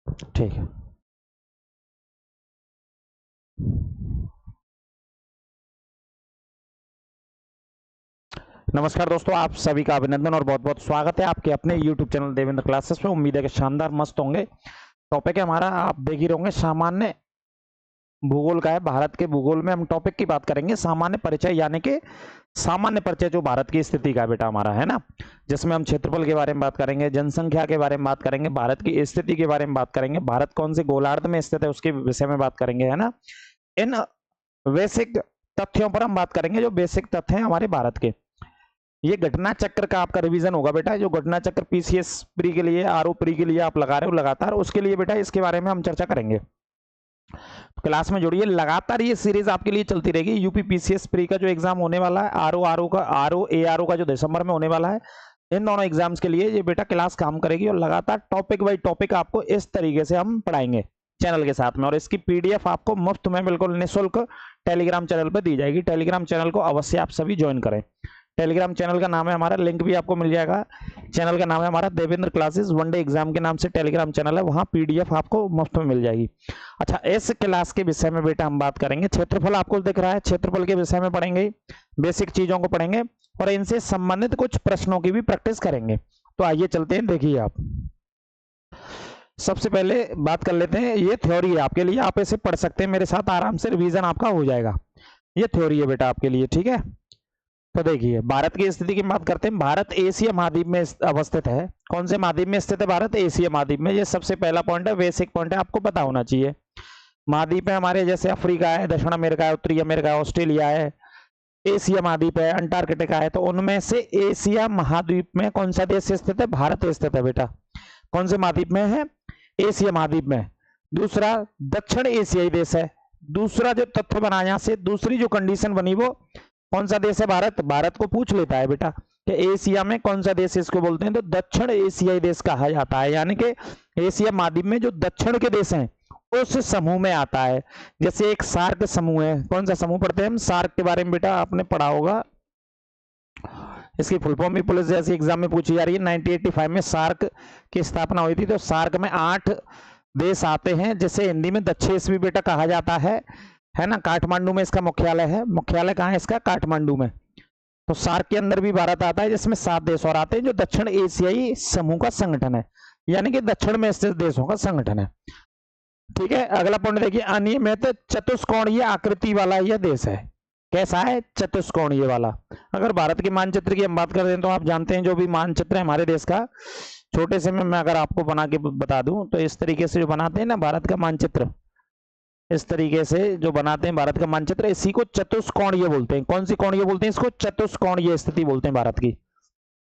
ठीक है। नमस्कार दोस्तों, आप सभी का अभिनंदन और बहुत बहुत स्वागत है आपके अपने YouTube चैनल देवेंद्र क्लासेस में। उम्मीद है कि शानदार मस्त होंगे। टॉपिक है हमारा, आप देख ही होंगे, सामान्य भूगोल का है। भारत के भूगोल में हम टॉपिक की बात करेंगे सामान्य परिचय, यानी कि सामान्य परिचय जो भारत की स्थिति का है बेटा हमारा, है ना, जिसमें हम क्षेत्रफल के बारे में बात करेंगे, जनसंख्या के बारे में बात करेंगे, भारत की स्थिति के बारे में बात करेंगे, भारत कौन से गोलार्ध में स्थित है उसके विषय में बात करेंगे, है ना। इन बेसिक तथ्यों पर हम बात करेंगे, जो बेसिक तथ्य हैं हमारे भारत के। ये घटना चक्र का आपका रिवीजन होगा बेटा, जो घटना चक्र पीसीएस प्री के लिए, आरओ प्री के लिए आप लगा रहे हो लगातार, उसके लिए बेटा इसके बारे में हम चर्चा करेंगे। क्लास में जुड़िए, लगातार ये सीरीज आपके लिए चलती रहेगी। यूपी पीसीएस प्री का जो एग्जाम होने वाला है, आरओ एआरओ का जो दिसंबर में होने वाला है, इन दोनों एग्जाम्स के लिए ये बेटा क्लास काम करेगी और लगातार टॉपिक बाई टॉपिक आपको इस तरीके से हम पढ़ाएंगे चैनल के साथ में। और इसकी पीडीएफ आपको मुफ्त में बिल्कुल निःशुल्क टेलीग्राम चैनल पर दी जाएगी। टेलीग्राम चैनल को अवश्य आप सभी ज्वाइन करें। टेलीग्राम चैनल का नाम है हमारा, लिंक भी आपको मिल जाएगा। चैनल का नाम है हमारा देवेंद्र क्लासेस, वनडे एग्जाम के नाम से टेलीग्राम चैनल है, वहां पीडीएफ आपको मुफ्त में मिल जाएगी। अच्छा, इस क्लास के विषय में बेटा हम बात करेंगे क्षेत्रफल। आपको दिख रहा है, क्षेत्रफल के विषय में पढ़ेंगे, बेसिक चीजों को पढ़ेंगे और इनसे संबंधित कुछ प्रश्नों की भी प्रैक्टिस करेंगे। तो आइए चलते हैं, देखिए आप सबसे पहले बात कर लेते हैं। ये थ्योरी है आपके लिए, आप इसे पढ़ सकते हैं मेरे साथ, आराम से रिवीजन आपका हो जाएगा। ये थ्योरी है बेटा आपके लिए, ठीक है। तो देखिए, भारत की स्थिति की बात करते हैं। भारत एशिया महाद्वीप में अवस्थित है। कौन से महाद्वीप में स्थित है भारत? एशिया महाद्वीप में। ये सबसे पहला पॉइंट है, बेसिक पॉइंट है, आपको पता होना चाहिए। महाद्वीप है हमारे, जैसे अफ्रीका है, दक्षिण अमेरिका है, उत्तरी अमेरिका है, ऑस्ट्रेलिया है, एशिया महाद्वीप है, अंटार्कटिका है। तो उनमें से एशिया महाद्वीप में कौन सा देश स्थित है? भारत स्थित है बेटा। कौन से महाद्वीप में है? एशिया महाद्वीप में। दूसरा, दक्षिण एशियाई देश है। दूसरा जो तथ्य बना यहां से, दूसरी जो कंडीशन बनी, वो कौन सा देश है? भारत। भारत को पूछ लेता है बेटा कि एशिया में कौन सा देश इसको बोलते हैं, तो दक्षिण एशियाई देश कहा जाता है। यानी कि एशिया महाद्वीप में जो दक्षिण के देश हैं उस समूह में आता है। जैसे एक सार्क समूह है। कौन सा समूह पढ़ते हैं हम? सार्क के बारे में बेटा आपने पढ़ा होगा। इसकी फुल फॉर्म भी पुलिस जैसे एग्जाम में पूछी जा रही है। 1985 में सार्क की स्थापना हुई थी। तो सार्क में 8 देश आते हैं, जिसे हिंदी में दक्षेश भी बेटा कहा जाता है ना। काठमांडू में इसका मुख्यालय है। मुख्यालय कहाँ है इसका? काठमांडू में। तो सार्क के अंदर भी भारत आता है, जिसमें 7 देश और आते हैं, जो दक्षिण एशियाई समूह का संगठन है, यानी कि दक्षिण में स्थित देशों का संगठन है। ठीक है, अगला पॉइंट देखिए, अनियमित चतुष्कोणीय आकृति वाला यह देश है। कैसा है? चतुष्कोणीय वाला। अगर भारत के मानचित्र की हम बात करें तो आप जानते हैं, जो भी मानचित्र है हमारे देश का, छोटे से में मैं अगर आपको बना के बता दूं तो इस तरीके से जो बनाते हैं ना भारत का मानचित्र, इस तरीके से जो बनाते हैं भारत का मानचित्र, इसी को चतुष्कोणीय बोलते हैं। कौन सी कोणीय बोलते हैं इसको? चतुष्कोणीय स्थिति बोलते हैं भारत की।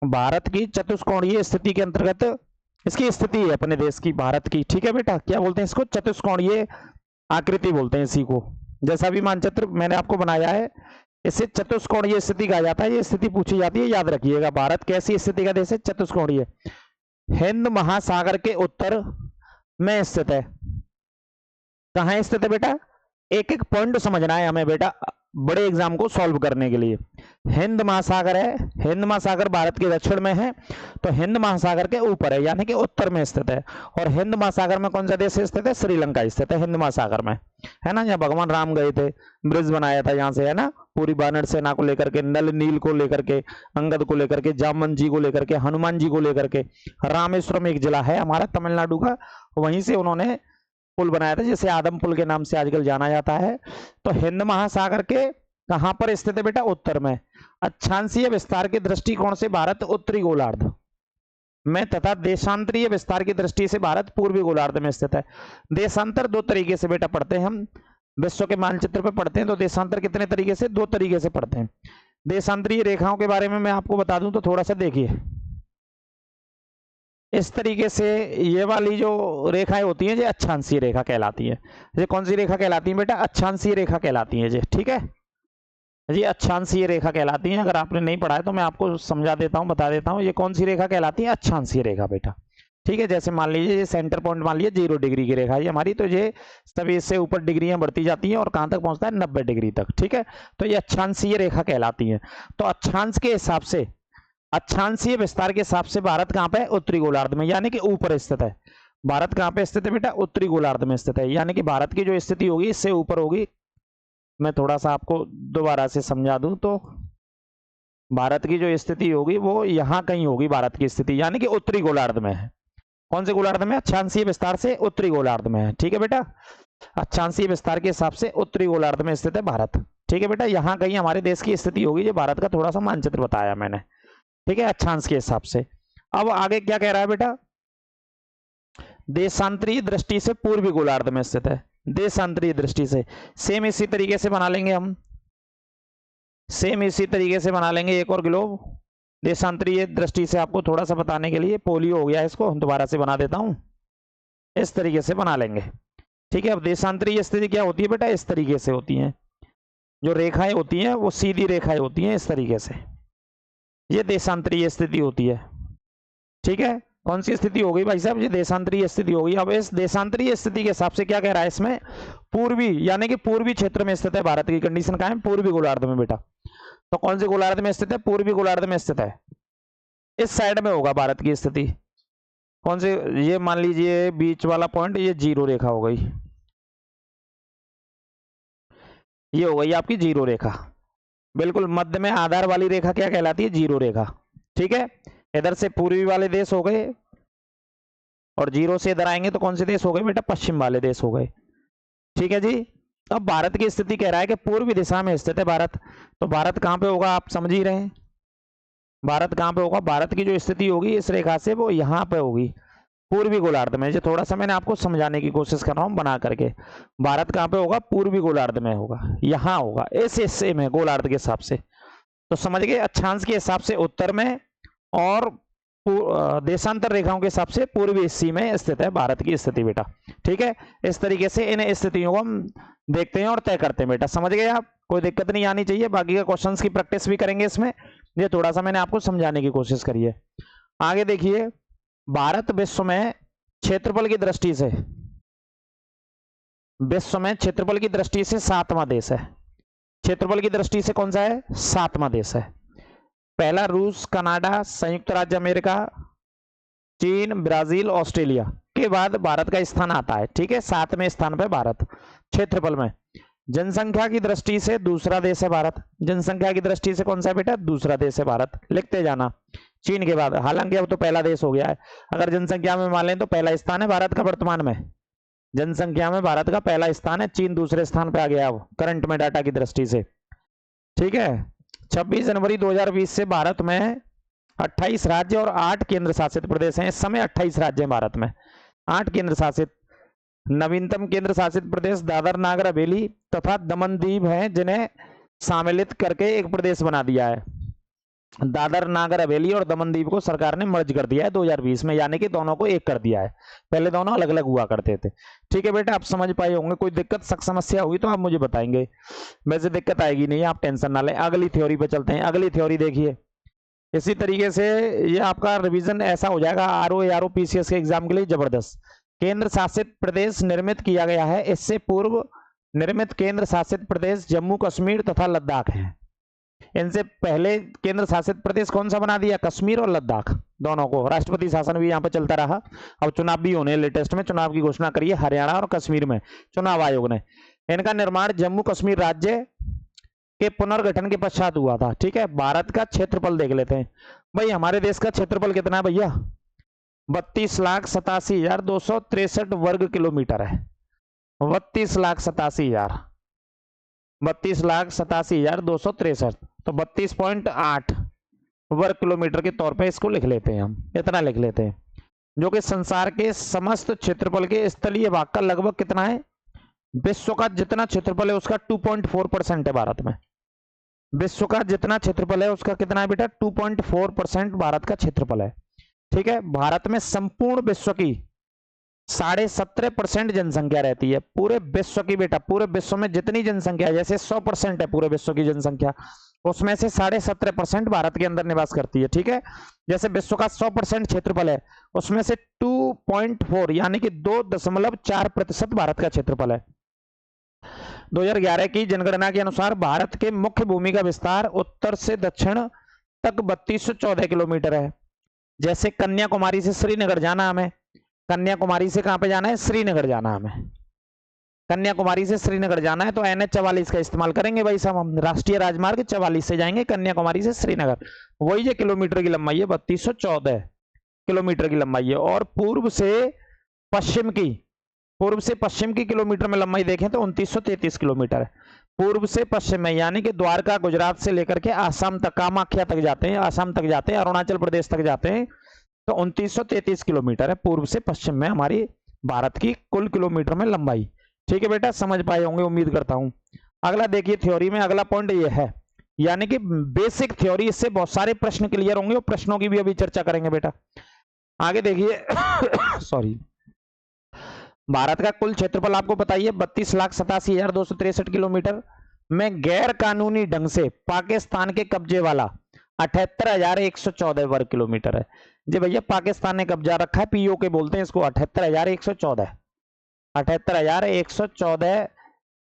भारत की चतुष्कोणीय स्थिति के अंतर्गत इसकी स्थिति है अपने देश की, भारत की। ठीक है बेटा, क्या बोलते हैं इसको? चतुष्कोणीय आकृति बोलते हैं इसी को। जैसा भी मानचित्र मैंने आपको बनाया है, इसे चतुष्कोणीय स्थिति कहा जाता है। ये स्थिति पूछी जाती है, याद रखिएगा। भारत कैसी स्थिति का देश है? चतुष्कोणीय। हिंद महासागर के उत्तर में स्थित है। कहां स्थित है बेटा? एक एक पॉइंट समझना है हमें बेटा, बड़े एग्जाम को सॉल्व करने के लिए। हिंद महासागर है, हिंद महासागर भारत के दक्षिण में है, तो हिंद महासागर के ऊपर है, यानी कि उत्तर में स्थित है। और हिंद महासागर में कौन सा देश स्थित है? श्रीलंका स्थित है हिंद महासागर में, है ना। यहाँ भगवान राम गए थे, ब्रिज बनाया था यहाँ से, है ना, पूरी वानर सेना को लेकर के, नल नील को लेकर के, अंगद को लेकर के, जामन जी को लेकर के, हनुमान जी को लेकर के। रामेश्वरम एक जिला है हमारा तमिलनाडु का, वहीं से उन्होंने पुल बनाया था, जिसे आदम पुल के नाम से आजकल जाना जाता है। तो हिंद महासागर के कहां पर स्थित है बेटा? उत्तर में। अक्षांशीय विस्तार के दृष्टिकोण से भारत उत्तरी गोलार्ध में तथा देशांतरीय विस्तार की दृष्टि से भारत पूर्वी गोलार्ध में स्थित है। देशांतर 2 तरीके से बेटा पढ़ते हैं हम, विश्व के मानचित्र पे पढ़ते हैं। तो देशांतर कितने तरीके से? 2 तरीके से पढ़ते हैं। देशांतरीय रेखाओं के बारे में मैं आपको बता दूं तो थोड़ा सा देखिए, इस तरीके से ये वाली जो रेखाएं होती हैं, ये अक्षांशीय रेखा कहलाती है। ये कौन सी रेखा कहलाती है बेटा? अक्षांशीय रेखा कहलाती है जी। ठीक है, ये अक्षांशीय रेखा कहलाती है। अगर आपने नहीं पढ़ा है तो मैं आपको समझा देता हूं, बता देता हूं, ये कौन सी रेखा कहलाती है? अक्षांशीय रेखा बेटा। ठीक है, जैसे मान लीजिए ये सेंटर पॉइंट मान लीजिए 0 डिग्री की रेखा है हमारी, तो ये सभी इससे ऊपर डिग्रियां बढ़ती जाती हैं और कहां तक पहुंचता है? 90 डिग्री तक। ठीक है, तो ये अक्षांशीय रेखा कहलाती है। तो अक्षांश के हिसाब से, अक्षांशीय विस्तार के हिसाब से भारत कहां पे है? उत्तरी गोलार्ध में, यानी कि ऊपर स्थित है। भारत कहाँ पे स्थित है बेटा? उत्तरी गोलार्ध में स्थित है, यानी कि भारत की जो स्थिति होगी इससे ऊपर होगी। मैं थोड़ा सा आपको दोबारा से समझा दूं तो भारत की जो स्थिति होगी वो यहाँ कहीं होगी, भारत की स्थिति यानी कि उत्तरी गोलार्ध में है। कौन से गोलार्ध में? अक्षांशीय विस्तार से उत्तरी गोलार्ध में है। ठीक है बेटा, अक्षांशीय विस्तार के हिसाब से उत्तरी गोलार्ध में स्थित है भारत। ठीक है बेटा, यहाँ कहीं हमारे देश की स्थिति होगी। जो भारत का थोड़ा सा मानचित्र बताया मैंने, ठीक है, अक्षांश के हिसाब से। अब आगे क्या कह रहा है बेटा? देशांतरीय दृष्टि से पूर्वी गोलार्ध में स्थित है। देशांतरीय दृष्टि से सेम इसी तरीके से बना लेंगे हम, सेम इसी तरीके से बना लेंगे एक और ग्लोब। देशांतरीय दृष्टि से आपको थोड़ा सा बताने के लिए, पोलियो हो गया इसको, दोबारा से बना देता हूं, इस तरीके से बना लेंगे। ठीक है, अब देशांतरीय स्थिति क्या होती है बेटा? इस तरीके से होती है, जो रेखाएं होती हैं वो सीधी रेखाएं होती हैं इस तरीके से, ये देशांतरीय स्थिति होती है। ठीक है, कौन सी स्थिति हो गई भाई साहब? ये देशांतरीय स्थिति हो गई। अब इस देशांतरीय स्थिति के हिसाब से क्या कह रहा है इसमें? पूर्वी यानी कि पूर्वी क्षेत्र में स्थित है भारत की कंडीशन। कहां है? पूर्वी गोलार्ध में बेटा। तो कौन से गोलार्ध में स्थित है? पूर्वी गोलार्ध में स्थित है, इस साइड में होगा भारत की स्थिति। कौन से? ये मान लीजिए बीच वाला पॉइंट, ये जीरो रेखा हो गई, ये हो गई आपकी जीरो रेखा। बिल्कुल मध्य में आधार वाली रेखा क्या कहलाती है? जीरो रेखा। ठीक है, इधर से पूर्वी वाले देश हो गए और जीरो से इधर आएंगे तो कौन से देश हो गए बेटा? पश्चिम वाले देश हो गए। ठीक है जी। अब भारत की स्थिति कह रहा है कि पूर्वी दिशा में स्थित है भारत। तो भारत कहां पे होगा? आप समझ ही रहे हैं, भारत कहां पे होगा? भारत की जो स्थिति होगी इस रेखा से वो यहां पे होगी, पूर्वी गोलार्ध में। जो थोड़ा सा मैंने आपको समझाने की कोशिश कर रहा हूं बना करके। भारत कहां पे होगा? पूर्वी गोलार्ध में होगा, यहां होगा, इस हिस्से में गोलार्ध के हिसाब से। तो समझ गए, अक्षांश के हिसाब से उत्तर में और देशांतर रेखाओं के हिसाब से पूर्वी हिस्से में स्थित है भारत की स्थिति बेटा। ठीक है, इस तरीके से इन स्थितियों को हम देखते हैं और तय करते हैं बेटा। समझ गए आप? कोई दिक्कत नहीं आनी चाहिए। बाकी के क्वेश्चंस की प्रैक्टिस भी करेंगे इसमें, ये थोड़ा सा मैंने आपको समझाने की कोशिश करी है। आगे देखिए, भारत विश्व में क्षेत्रफल की दृष्टि से, विश्व में क्षेत्रफल की दृष्टि से 7वां देश है। क्षेत्रफल की दृष्टि से कौन सा है? 7वां देश है। पहला रूस, कनाडा, संयुक्त राज्य अमेरिका, चीन, ब्राजील, ऑस्ट्रेलिया के बाद भारत का स्थान आता है। ठीक है, 7वें स्थान पे भारत क्षेत्रफल में। जनसंख्या की दृष्टि से दूसरा देश है भारत। जनसंख्या की दृष्टि से कौन सा है बेटा? दूसरा देश है भारत, लिखते जाना चीन के बाद। हालांकि अब तो पहला देश हो गया है, अगर जनसंख्या में मान लें तो पहला स्थान है भारत का वर्तमान में। जनसंख्या में भारत का पहला स्थान है, चीन दूसरे स्थान पे आ गया अब करंट में डाटा की दृष्टि से। ठीक है, 26 जनवरी 2020 से भारत में 28 राज्य और 8 केंद्र शासित प्रदेश हैं। इस समय 28 राज्य हैं भारत में, 8 केंद्र शासित। नवीनतम केंद्र शासित प्रदेश दादर नागर हवेली तथा दमन दीव हैं, जिन्हें सम्मिलित करके एक प्रदेश बना दिया है। दादर नागर हवेली और दमन दीव को सरकार ने मर्ज कर दिया है 2020 में, यानी कि दोनों को एक कर दिया है। पहले दोनों अलग अलग हुआ करते थे। ठीक है बेटा, आप समझ पाए होंगे। कोई दिक्कत समस्या होगी तो आप मुझे बताएंगे, वैसे दिक्कत आएगी नहीं, आप टेंशन ना लें। अगली थ्योरी पे चलते हैं। अगली थ्योरी देखिए, इसी तरीके से ये आपका रिवीजन ऐसा हो जाएगा आरओ पीसीएस के एग्जाम के लिए जबरदस्त। केंद्र शासित प्रदेश निर्मित किया गया है। इससे पूर्व निर्मित केंद्र शासित प्रदेश जम्मू कश्मीर तथा लद्दाख है। इनसे पहले केंद्र शासित प्रदेश कौन सा बना दिया? कश्मीर और लद्दाख दोनों को। राष्ट्रपति शासन भी यहाँ पर चलता रहा। अब चुनाव भी होने, लेटेस्ट में चुनाव की घोषणा करी है हरियाणा और कश्मीर में चुनाव आयोग ने। इनका निर्माण जम्मू कश्मीर राज्य के पुनर्गठन के पश्चात हुआ था। ठीक है, भारत का क्षेत्रफल देख लेते हैं भाई। हमारे देश का क्षेत्रफल कितना है भैया? 32,87,263 वर्ग किलोमीटर है। 32,87,000, 32,87,263, तो 32.8 वर्ग किलोमीटर के तौर पे इसको लिख लेते हैं हम, इतना लिख लेते हैं, जो कि संसार के समस्त क्षेत्रफल के स्थलीय भाग का लगभग कितना है? विश्व का जितना क्षेत्रफल है उसका 2.4% है भारत में। विश्व का जितना क्षेत्रफल है उसका कितना है बेटा? 2.4% भारत का क्षेत्रफल है। ठीक है, भारत में संपूर्ण विश्व की 17.5% जनसंख्या रहती है। पूरे विश्व की बेटा, पूरे विश्व में जितनी जनसंख्या है, जैसे 100% है पूरे विश्व की जनसंख्या, उसमें से 17.5% भारत के अंदर निवास करती है। ठीक है, जैसे विश्व का 100% क्षेत्रफल है, उसमें से 2.4 यानी कि 2.4% भारत का क्षेत्रफल है। 2011 की जनगणना के अनुसार भारत के मुख्य भूमि का विस्तार उत्तर से दक्षिण तक 3214 किलोमीटर है। जैसे कन्याकुमारी से श्रीनगर जाना हमें कन्याकुमारी से कहाँ पे जाना है? श्रीनगर जाना है हमें। कन्याकुमारी से श्रीनगर जाना है तो NH44 का इस्तेमाल करेंगे भाई साहब, हम राष्ट्रीय राजमार्ग 44 से जाएंगे कन्याकुमारी से श्रीनगर। वही जो किलोमीटर की लंबाई है 3214 किलोमीटर की लंबाई है। और पूर्व से पश्चिम की किलोमीटर में लंबाई देखें तो 2933 किलोमीटर है। पूर्व से पश्चिम में, यानी कि द्वारका गुजरात से लेकर के आसाम तक, कामाख्या तक जाते हैं, आसाम तक जाते हैं, अरुणाचल प्रदेश तक जाते हैं, तो 2933 किलोमीटर है पूर्व से पश्चिम में हमारी भारत की कुल किलोमीटर में लंबाई। ठीक है बेटा, समझ पाए होंगे उम्मीद करता हूं। अगला देखिए थ्योरी में अगला पॉइंट ये है, यानी कि बेसिक थ्योरी, इससे बहुत सारे प्रश्न क्लियर होंगे और प्रश्नों की भी अभी चर्चा करेंगे बेटा। आगे देखिए सॉरी, भारत का कुल क्षेत्रफल आपको बताइए 32,87,263 किलोमीटर में गैर कानूनी ढंग से पाकिस्तान के कब्जे वाला 78,114 वर्ग किलोमीटर है। जी भैया, पाकिस्तान ने कब्जा रखा है, पीओके बोलते हैं इसको, 78,114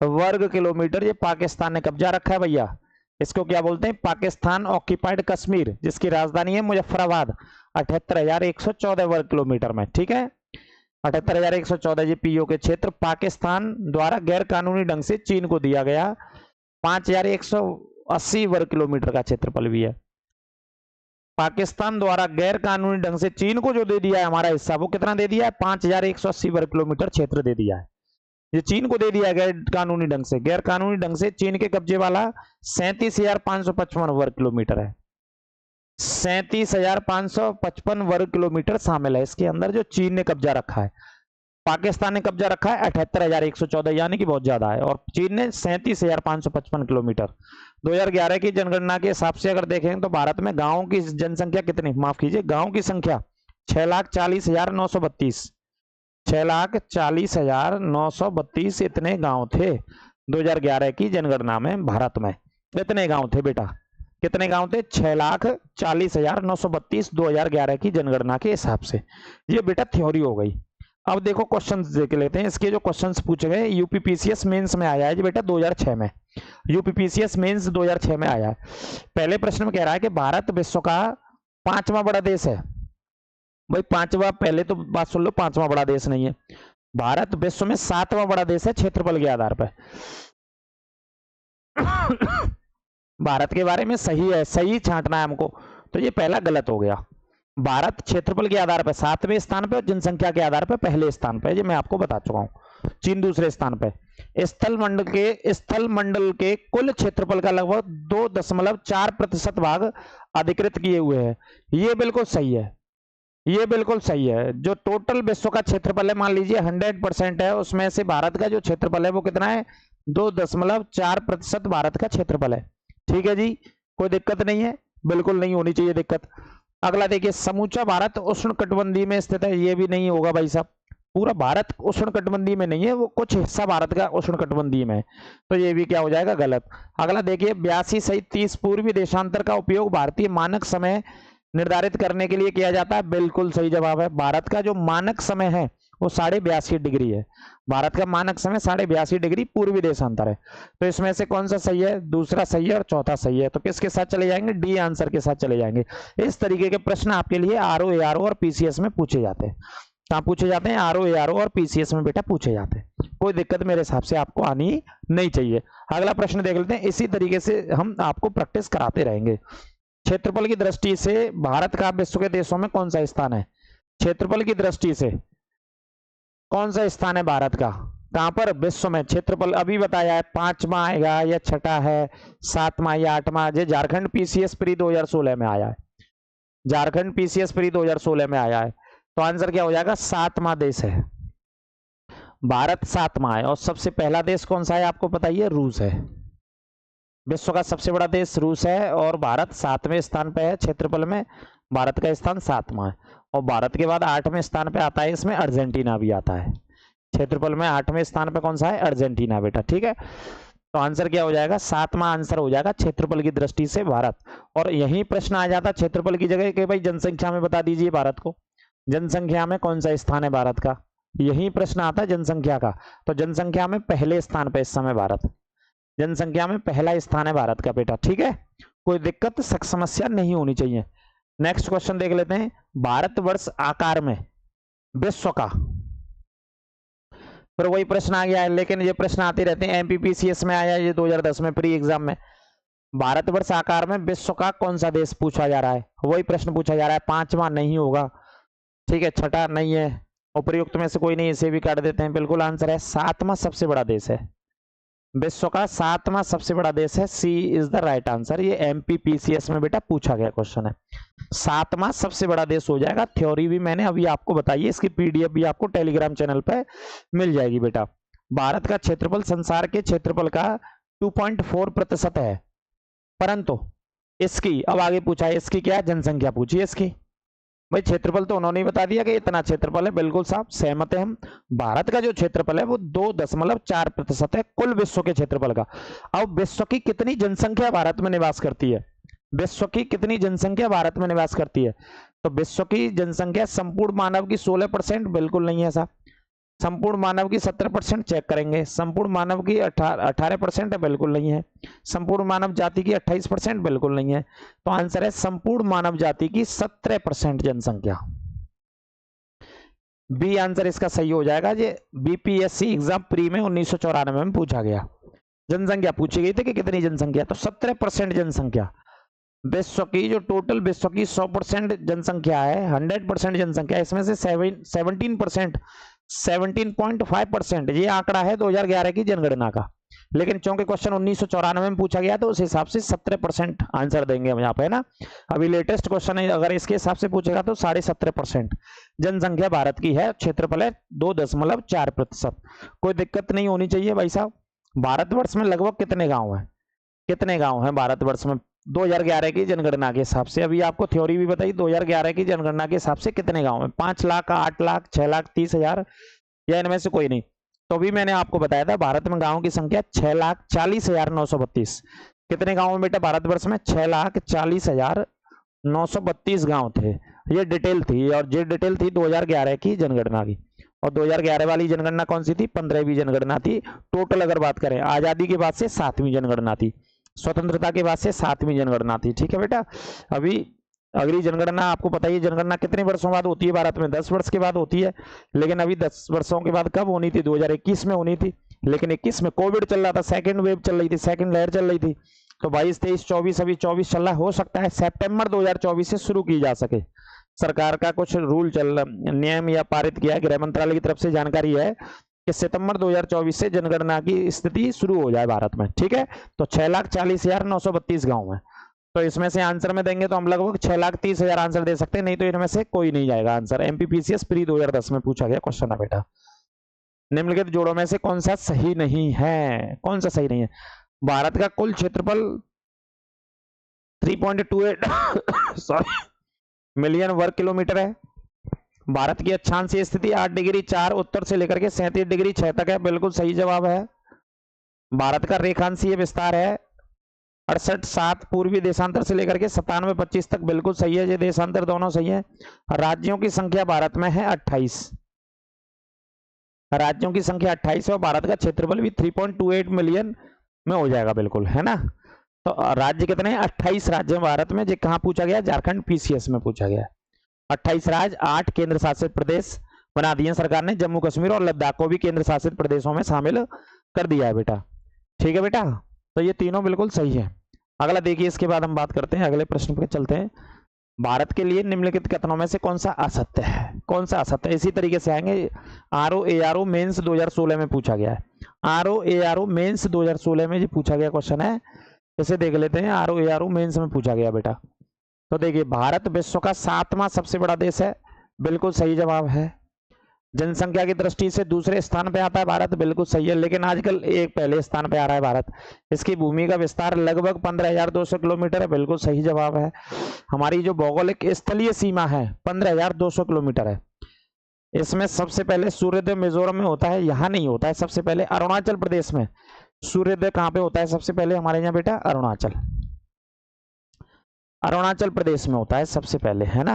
वर्ग किलोमीटर ये पाकिस्तान ने कब्जा रखा है भैया। इसको क्या बोलते हैं? पाकिस्तान ऑक्यूपाइड कश्मीर, जिसकी राजधानी है मुजफ्फराबाद, 78,114 वर्ग किलोमीटर में। ठीक है, 78,114 जी पीओ के क्षेत्र पाकिस्तान द्वारा गैर कानूनी ढंग से चीन को दिया गया। 5,180 वर्ग किलोमीटर का क्षेत्रफल भी है। पाकिस्तान द्वारा गैर कानूनी ढंग से चीन को जो दे दिया है हमारा हिस्सा, वो कितना दे दिया है? 5,180 वर्ग किलोमीटर क्षेत्र दे दिया है। ये चीन को दे दिया है गैर कानूनी ढंग से। गैर कानूनी ढंग से चीन के कब्जे वाला 37,555 वर्ग किलोमीटर है। 37,555 वर्ग किलोमीटर शामिल है इसके अंदर, जो चीन ने कब्जा रखा है। पाकिस्तान ने कब्जा रखा है 78,114, यानी कि बहुत ज्यादा है, और चीन ने 37,555 किलोमीटर। 2011 की जनगणना के हिसाब से अगर देखें तो भारत में गांवों की जनसंख्या कितनी, माफ कीजिए, गांवों की संख्या 6,40,932, 6,40,932 इतने गांव थे 2011 की जनगणना में भारत में। इतने गांव थे बेटा, कितने गांव थे? 6,40,932 2011 की जनगणना के हिसाब से। ये बेटा थ्योरी हो गई। अब देखो क्वेश्चंस देख लेते हैं। इसके जो क्वेश्चंस पूछे गए यूपीपीसीएस मेंस में आया है जी बेटा 2006 में, यूपीपीसीएस मेंस 2006 में आया है। पहले प्रश्न में कह रहा है कि भारत विश्व का 5वां बड़ा देश है। भाई 5वां, पहले तो बात सुन लो, 5वां बड़ा देश नहीं है भारत, विश्व में 7वां बड़ा देश है क्षेत्रफल के आधार पर। भारत के बारे में सही है, सही छांटना है हमको, तो ये पहला गलत हो गया। भारत क्षेत्रफल के आधार पर 7वें स्थान पे और जनसंख्या के आधार पर पहले स्थान पे, ये मैं आपको बता चुका हूं। चीन दूसरे स्थान पे। स्थल मंडल के कुल क्षेत्रफल का लगभग 2.4% भाग अधिकृत किए हुए हैं। ये बिल्कुल सही है, ये बिल्कुल सही है। जो टोटल विश्व का क्षेत्रफल है, मान लीजिए 100% है, उसमें से भारत का जो क्षेत्रफल है वो कितना है? 2.4% भारत का क्षेत्रफल है। ठीक है जी, कोई दिक्कत नहीं है, बिल्कुल नहीं होनी चाहिए दिक्कत। अगला देखिए, समूचा भारत उष्णकटिबंधीय में स्थित है। ये भी नहीं होगा भाई साहब, पूरा भारत उष्णकटिबंधीय में नहीं है, वो कुछ हिस्सा भारत का उष्णकटिबंधीय में है, तो ये भी क्या हो जाएगा? गलत। अगला देखिए, 82 सहित 30 पूर्वी देशांतर का उपयोग भारतीय मानक समय निर्धारित करने के लिए किया जाता है। बिल्कुल सही जवाब है। भारत का जो मानक समय है वो 82.5 डिग्री है। भारत का मानक समय 82.5 डिग्री पूर्वी देशांतर है। तो इसमें से कौन सा सही है? दूसरा सही है और चौथा सही है। तो किसके साथ चले जाएंगे? डी आंसर के साथ चले जाएंगे। इस तरीके के प्रश्न आपके लिए आरओ, एआरओ और पीसीएस में पूछे जाते हैं। कहाँ पूछे जाते हैं? आरओ, एआरओ और पीसीएस में बेटा पूछे जाते हैं। कोई दिक्कत मेरे हिसाब से आपको आनी नहीं चाहिए। अगला प्रश्न देख लेते हैं। इसी तरीके से हम आपको प्रैक्टिस कराते रहेंगे। क्षेत्रफल की दृष्टि से भारत का विश्व के देशों में कौन सा स्थान है? क्षेत्रफल की दृष्टि से कौन सा स्थान है भारत का? कहां पर? विश्व में। क्षेत्रफल अभी बताया है, 5वां आएगा या छठा है, 7वां या 8वां। जो झारखंड पीसीएस प्री 2016 में आया है, झारखंड पीसीएस प्री 2016 में आया है, तो आंसर क्या हो जाएगा? 7वां देश है भारत, 7वां है। और सबसे पहला देश कौन सा है आपको पता ही है? रूस है। विश्व का सबसे बड़ा देश रूस है और भारत 7वें स्थान पे है क्षेत्रफल में। भारत का स्थान 7वां है। और भारत के बाद 8वें स्थान पे आता है, इसमें अर्जेंटीना भी आता है। क्षेत्रफल में 8वें स्थान पे कौन सा है? अर्जेंटीना बेटा। ठीक है, तो आंसर क्या हो जाएगा? 7वां आंसर हो जाएगा क्षेत्रफल की दृष्टि से भारत। और यही प्रश्न आ जाता क्षेत्रफल की जगह कि भाई जनसंख्या में बता दीजिए भारत को, जनसंख्या में कौन सा स्थान है भारत का, यही प्रश्न आता है जनसंख्या का। तो जनसंख्या में पहले स्थान पे इस समय भारत, जनसंख्या में पहला स्थान है भारत का बेटा। ठीक है, कोई दिक्कत समस्या नहीं होनी चाहिए। नेक्स्ट क्वेश्चन देख लेते हैं। भारतवर्ष आकार में विश्व का। फिर वही प्रश्न आ गया है, लेकिन ये प्रश्न आते रहते हैं, एमपीपीसीएस में आया ये 2010 में प्री एग्जाम में। भारतवर्ष आकार में विश्व का कौन सा देश पूछा जा रहा है, वही प्रश्न पूछा जा रहा है। पांचवा नहीं होगा, ठीक है, छठा नहीं है, उपयुक्त में से कोई नहीं, इसे भी काट देते हैं। बिल्कुल आंसर है सातवां सबसे बड़ा देश है, विश्व का सातवां सबसे बड़ा देश है। सी इज द राइट आंसर। ये एमपीपीसीएस में बेटा पूछा गया क्वेश्चन है, सातवां सबसे बड़ा देश हो जाएगा। थ्योरी भी मैंने अभी आपको बताई है, इसकी पीडीएफ भी आपको टेलीग्राम चैनल पे मिल जाएगी बेटा। भारत का क्षेत्रफल संसार के क्षेत्रफल का 2.4% है, परंतु इसकी, अब आगे पूछा है इसकी क्या जनसंख्या पूछी है इसकी। भाई क्षेत्रफल तो उन्होंने बता दिया कि इतना क्षेत्रफल है, बिल्कुल साहब सहमत है हम। भारत का जो क्षेत्रफल है वो 2.4% है कुल विश्व के क्षेत्रफल का। अब विश्व की कितनी जनसंख्या भारत में निवास करती है, विश्व की कितनी जनसंख्या भारत में निवास करती है, तो विश्व की जनसंख्या संपूर्ण मानव की 16%, बिल्कुल नहीं है ऐसा। संपूर्ण मानव की 17% चेक करेंगे, संपूर्ण मानव की 18% है, बिल्कुल नहीं है। संपूर्ण मानव जाति की 28%, बिल्कुल नहीं है। तो आंसर है संपूर्ण मानव जाति की 17% जनसंख्या। बी आंसर इसका सही हो जाएगा। ये बीपीएससी एग्जाम प्री में 1994 में पूछा गया, जनसंख्या पूछी गई थी कि कितनी जनसंख्या, तो 17% जनसंख्या। विश्व की जो टोटल विश्व की 100% जनसंख्या है, 100% जनसंख्या, इसमें से 17%, 17.5% ये आंकड़ा है 2011 की जनगणना का। लेकिन चूंकि क्वेश्चन 1994 में पूछा गया तो उस हिसाब से 17% आंसर देंगे हम यहाँ पे, है ना। अभी लेटेस्ट क्वेश्चन है, अगर इसके हिसाब से पूछेगा तो 17.5% जनसंख्या भारत की है, क्षेत्रफल है 2.4%। कोई दिक्कत नहीं होनी चाहिए भाई साहब। भारतवर्ष में लगभग कितने गांव हैं, कितने गांव हैं भारतवर्ष में 2011 की जनगणना के हिसाब से। अभी आपको थ्योरी भी बताई, 2011 की जनगणना के हिसाब से कितने गांव हैं, 5 लाख, 8 लाख, 6 लाख 30 हजार, या इनमें से कोई नहीं। तो भी मैंने आपको बताया था भारत में गांवों की संख्या 6,40,932। कितने गांव में बेटा भारतवर्ष में, 6,40,932 गांव थे। ये डिटेल थी, और ये डिटेल थी 2011 की जनगणना की। और 2011 वाली जनगणना कौन सी थी, 15वीं जनगणना थी। टोटल अगर बात करें आजादी के बाद से 7वीं जनगणना थी, स्वतंत्रता के बाद से 7वीं जनगणना थी, ठीक है बेटा। अभी अगली जनगणना आपको पता ही, जनगणना कितने वर्षों बाद होती है भारत में, 10 वर्ष के बाद होती है। लेकिन अभी 10 वर्षों के बाद कब होनी थी, 2021 में होनी थी। लेकिन 21 में कोविड चल रहा था, सेकंड वेव चल रही थी, सेकंड लहर चल रही थी। तो 22, 23, 24, अभी 24 चल रहा, हो सकता है सितंबर 2024 से शुरू की जा सके। सरकार का कुछ रूल चल, नियम या पारित किया है, गृह मंत्रालय की तरफ से जानकारी है कि सितंबर 2024 से जनगणना की स्थिति शुरू हो जाए भारत में, ठीक है। तो 6,40,932 गांव है। तो इसमें से आंसर में देंगे तो हम लगभग 6,30,000 आंसर दे सकते हैं, नहीं तो इनमें से कोई नहीं जाएगा आंसर। एमपीपीसीएस प्री 2010 में पूछा गया क्वेश्चन है बेटा। निम्नलिखित जोड़ों में से कौन सा सही नहीं है, कौन सा सही नहीं है। भारत का कुल क्षेत्रफल 3.28 सॉरी मिलियन वर्ग किलोमीटर है। भारत की अक्षांशीय स्थिति 8 डिग्री 4 उत्तर से लेकर के 37 डिग्री 6 तक है, बिल्कुल सही जवाब है। भारत का रेखांशीय विस्तार है 68.7 पूर्वी देशांतर से लेकर के 97.25 तक, बिल्कुल सही है, ये देशांतर दोनों सही है। राज्यों की संख्या भारत में है 28, राज्यों की संख्या 28 है, और भारत का क्षेत्रफल भी 3.28 मिलियन में हो जाएगा, बिल्कुल, है ना। तो राज्य कितने हैं, 28 राज्य भारत में। जो कहाँ पूछा गया, झारखंड पीसीएस में पूछा गया। 28 राज्य, 8 केंद्र शासित प्रदेश बना दिए सरकार ने, जम्मू कश्मीर और लद्दाख को भी केंद्र शासित प्रदेशों में शामिल कर दिया है बेटा, ठीक है बेटा। तो ये तीनों बिल्कुल सही है। अगला देखिए, इसके बाद हम बात करते हैं, अगले प्रश्न पर चलते हैं। भारत के लिए निम्नलिखित कथनों में से कौन सा असत्य है, कौन सा असत्य है। इसी तरीके से आएंगे। आरओ मेंस 2016 में पूछा गया है, आरओ मेंस 2016 में जो पूछा गया क्वेश्चन है, इसे देख लेते हैं। आरओ मेंस में पूछा गया बेटा। तो देखिए, भारत विश्व का 7वां सबसे बड़ा देश है, बिल्कुल सही जवाब है। जनसंख्या की दृष्टि से दूसरे स्थान पे आता है भारत, बिल्कुल सही है, लेकिन आजकल एक पहले स्थान पे आ रहा है भारत। इसकी भूमि का विस्तार लगभग 15,200 किलोमीटर है, बिल्कुल सही जवाब है। हमारी जो भौगोलिक स्थलीय सीमा है 15,200 किलोमीटर है। इसमें सबसे पहले सूर्योदय मिजोरम में होता है, यहाँ नहीं होता है। सबसे पहले अरुणाचल प्रदेश में सूर्योदय कहाँ पे होता है, सबसे पहले हमारे यहाँ बेटा अरुणाचल प्रदेश में होता है सबसे पहले, है ना।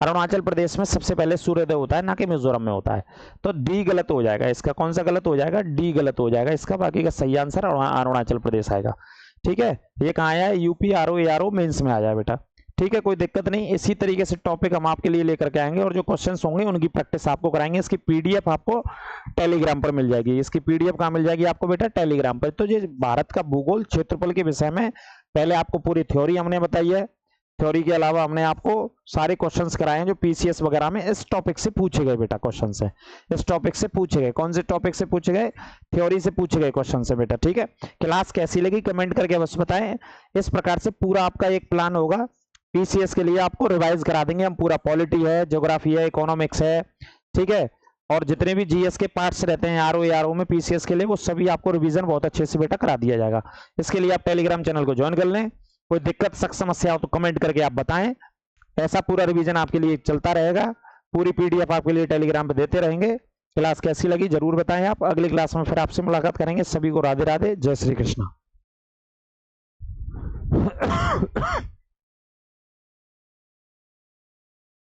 अरुणाचल प्रदेश में सबसे पहले सूर्योदय होता है, ना कि मिजोरम में होता है। तो डी गलत हो जाएगा इसका, कौन सा गलत हो जाएगा, डी गलत हो जाएगा इसका। बाकी का सही आंसर अरुणाचल प्रदेश आएगा, ठीक है। ये कहाँ आया है, यूपी आरओ मेंस में आ जाए बेटा। ठीक है, कोई दिक्कत नहीं। इसी तरीके से टॉपिक हम आपके लिए लेकर के आएंगे और जो क्वेश्चंस होंगे उनकी प्रैक्टिस आपको कराएंगे। इसकी पीडीएफ आपको टेलीग्राम पर मिल जाएगी। इसकी पीडीएफ कहाँ मिल जाएगी आपको बेटा? टेलीग्राम पर। तो ये भारत का भूगोल क्षेत्रफल के विषय में पहले आपको पूरी थ्योरी हमने बताई है, थ्योरी के अलावा हमने आपको सारे क्वेश्चंस कराए हैं जो पीसीएस वगैरह में इस टॉपिक से पूछे गए बेटा। क्वेश्चन है इस टॉपिक से पूछे गए। कौन से टॉपिक से पूछे गए? थ्योरी से पूछे गए क्वेश्चन है बेटा। ठीक है, क्लास कैसी लगी कमेंट करके बस बताएं। इस प्रकार से पूरा आपका एक प्लान होगा पीसीएस के लिए, आपको रिवाइज करा देंगे हम पूरा। पॉलिटी है, ज्योग्राफी है, इकोनॉमिक्स है, ठीक है, और जितने भी जीएस के पार्ट्स रहते हैं आरओ में पीसीएस के लिए, वो सभी आपको रिवीजन बहुत अच्छे से बेटा करा दिया जाएगा। इसके लिए आप टेलीग्राम चैनल को ज्वाइन कर लें। कोई दिक्कत सख्त समस्या हो तो कमेंट करके आप बताएं। ऐसा पूरा रिवीजन आपके लिए चलता रहेगा। पूरी पीडीएफ आपके लिए टेलीग्राम पे देते रहेंगे। क्लास कैसी लगी जरूर बताएं आप। अगली क्लास में फिर आपसे मुलाकात करेंगे। सभी को राधे राधे, जय श्री कृष्ण।